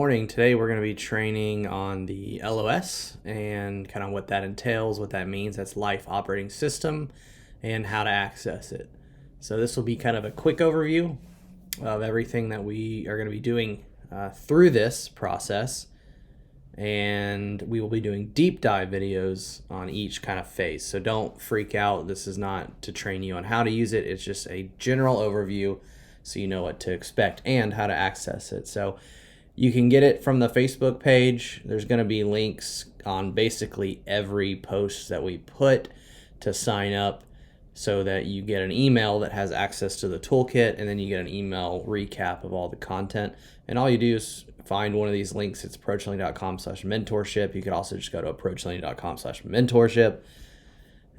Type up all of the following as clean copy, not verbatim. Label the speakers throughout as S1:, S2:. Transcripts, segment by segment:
S1: Morning. Today we're going to be training on the LOS and kind of what that entails, what that means. That's Life Operating System, and how to access it. So this will be kind of a quick overview of everything that we are going to be doing through this process, and we will be doing deep dive videos on each kind of phase. So don't freak out. This is not to train you on how to use it. It's just a general overview so you know what to expect and how to access it. So you can get it from the Facebook page. There's going to be links on basically every post that we put to sign up so that you get an email that has access to the toolkit, and then you get an email recap of all the content. And all you do is find one of these links. It's approachlearning.com/mentorship. You could also just go to approachlearning.com/mentorship,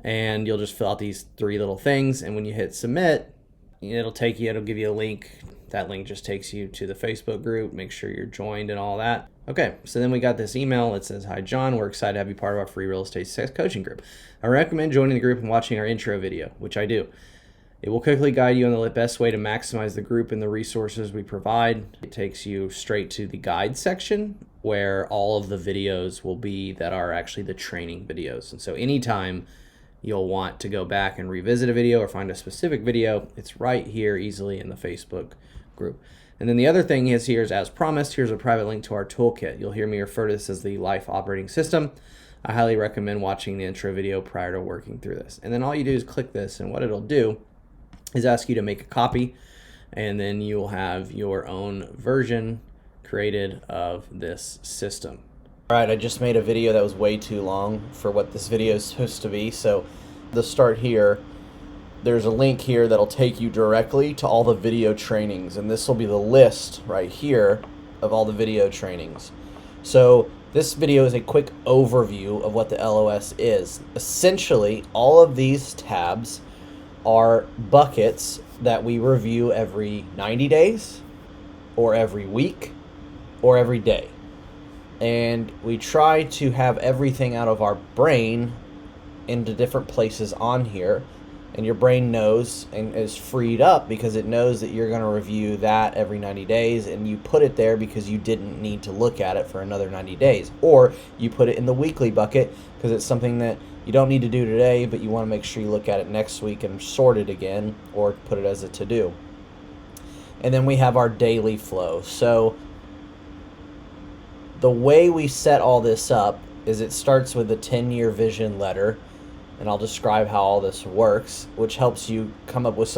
S1: and you'll just fill out these three little things. And when you hit submit, it'll give you a link. That link just takes you to the Facebook group. Make sure you're joined and all that. Okay, so then we got this email. It says, "Hi, John. We're excited to have you part of our free real estate success coaching group. I recommend joining the group and watching our intro video," which I do. "It will quickly guide you on the best way to maximize the group and the resources we provide." It takes you straight to the guide section where all of the videos will be that are actually the training videos. And so anytime you'll want to go back and revisit a video or find a specific video, it's right here easily in the Facebook group. And then the other thing is, as promised, here's a private link to our toolkit. You'll hear me refer to this as the Life Operating System. I highly recommend watching the intro video prior to working through this. And then all you do is click this, and what it'll do is ask you to make a copy, and then you'll have your own version created of this system. All right, I just made a video that was way too long for what this video is supposed to be. So to start here, there's a link here that'll take you directly to all the video trainings, and this will be the list right here of all the video trainings. So this video is a quick overview of what the LOS is. Essentially, all of these tabs are buckets that we review every 90 days or every week or every day. And we try to have everything out of our brain into different places on here. And your brain knows and is freed up because it knows that you're going to review that every 90 days, and you put it there because you didn't need to look at it for another 90 days. Or you put it in the weekly bucket because it's something that you don't need to do today, but you want to make sure you look at it next week and sort it again, or put it as a to-do. And then we have our daily flow. So the way we set all this up is it starts with the 10-year vision letter, and I'll describe how all this works, which helps you come up with it's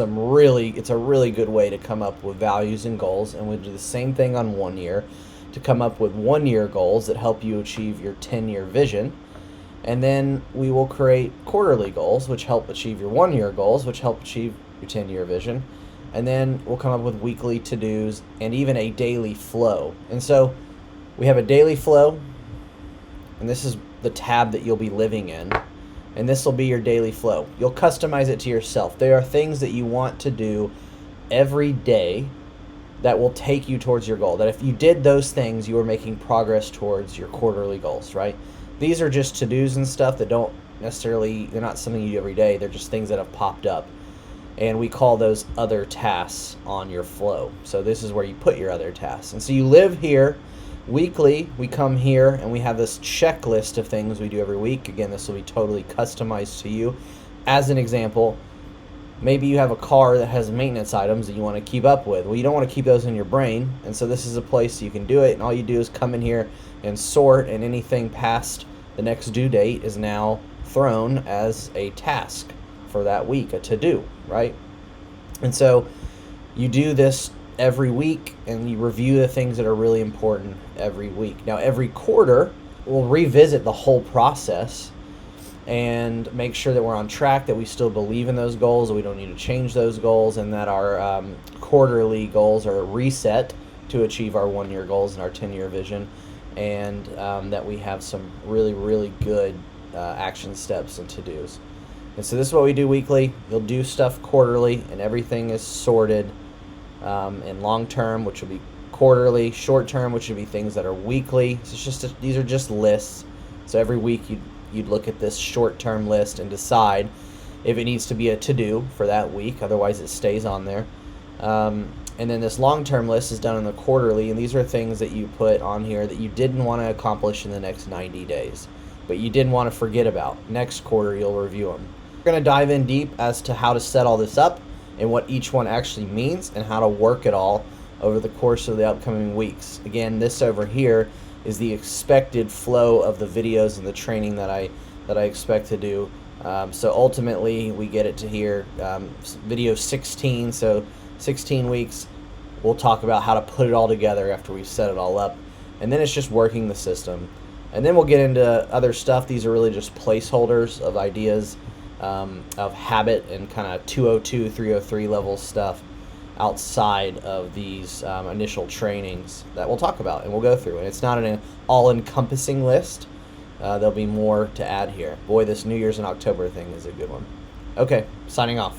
S1: a really good way to come up with values and goals. And we do the same thing on 1 year to come up with 1-year goals that help you achieve your 10-year vision. And then we will create quarterly goals, which help achieve your 1-year goals, which help achieve your 10-year vision. And then we'll come up with weekly to-dos and even a daily flow. And so we have a daily flow, and this is the tab that you'll be living in. And this will be your daily flow. You'll customize it to yourself. There are things that you want to do every day that will take you towards your goal. That if you did those things, you are making progress towards your quarterly goals, right? These are just to-dos and stuff that they're not something you do every day. They're just things that have popped up. And we call those other tasks on your flow. So this is where you put your other tasks. And so you live here. Weekly, we come here and we have this checklist of things we do every week. Again, this will be totally customized to you. As an example, maybe you have a car that has maintenance items that you want to keep up with. Well, you don't want to keep those in your brain, and so this is a place you can do it. And all you do is come in here and sort, and anything past the next due date is now thrown as a task for that week, a to-do, right? And so you do this every week, and you review the things that are really important every week. Now, every quarter, we'll revisit the whole process and make sure that we're on track, that we still believe in those goals, that we don't need to change those goals, and that our quarterly goals are reset to achieve our 1-year goals and our 10-year vision, and that we have some really, really good action steps and to-dos. And so this is what we do weekly. You'll do stuff quarterly, and everything is sorted. And long term, which will be quarterly, short term, which would be things that are weekly. So these are just lists. So every week you'd look at this short term list and decide if it needs to be a to-do for that week. Otherwise, it stays on there. And then this long-term list is done on the quarterly, and these are things that you put on here that you didn't want to accomplish in the next 90 days, but you didn't want to forget about. Next quarter, you'll review them. We're going to dive in deep as to how to set all this up and what each one actually means and how to work it all over the course of the upcoming weeks. Again, this over here is the expected flow of the videos and the training that I expect to do. So ultimately, we get it to here, video 16, so 16 weeks. We'll talk about how to put it all together after we've set it all up, and then it's just working the system. And then we'll get into other stuff. These are really just placeholders of ideas, of habit and kind of 202, 303 level stuff outside of these initial trainings that we'll talk about and we'll go through. And it's not an all-encompassing list. There'll be more to add here. Boy, this New Year's in October thing is a good one. Okay, signing off.